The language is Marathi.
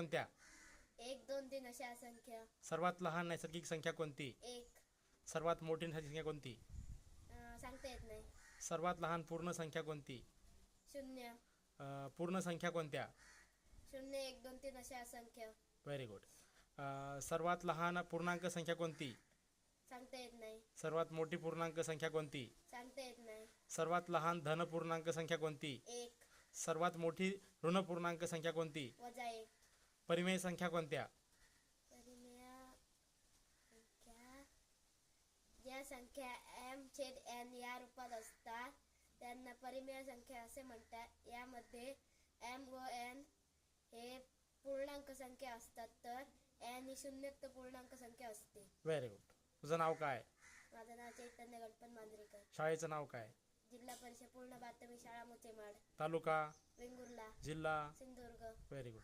कोणत्या? 1, 2, 3 अशा असंख्य. सर्वात लहान नैसर्गिक संख्या कोणती? 1. सर्वात मोठी नैसर्गिक संख्या कोणती? सांगता येत नाही. सर्वात लहान पूर्ण संख्या कोणती? 0. पूर्ण संख्या कोणत्या? 0, 1, 2, 3 अशा असंख्य. Very good. सर्वात लहान पूर्णांक संख्या कोणती? सांगता येत नाही. सर्वात मोठी पूर्णांक संख्या कोणती? सांगता येत नाही. सर्वात लहान धन पूर्णांक संख्या कोणती? 1. सर्वात मोठी ऋण पूर्णांक संख्या कोणती? -1. परिमेय संख्या कोणत्या? परिमेय संख्या ज्या संख्या m/n या रूपात असतात त्यांना परिमेय संख्या असे म्हणतात. यामध्ये m व n हे पूर्णांक संख्या असतात तर n ही शून्यत्व पूर्णांक संख्या असते. Very good. तुझं नाव काय? माझं नाव चैतन्य गणपत मांजरेकर. शाळेचं नाव काय? जिल्हा परिषद पूर्ण प्राथमिक शाळा मुचेमाड, तालुका? वेंगुर्ला, जिल्हा? सिंधुदुर्ग. Very good.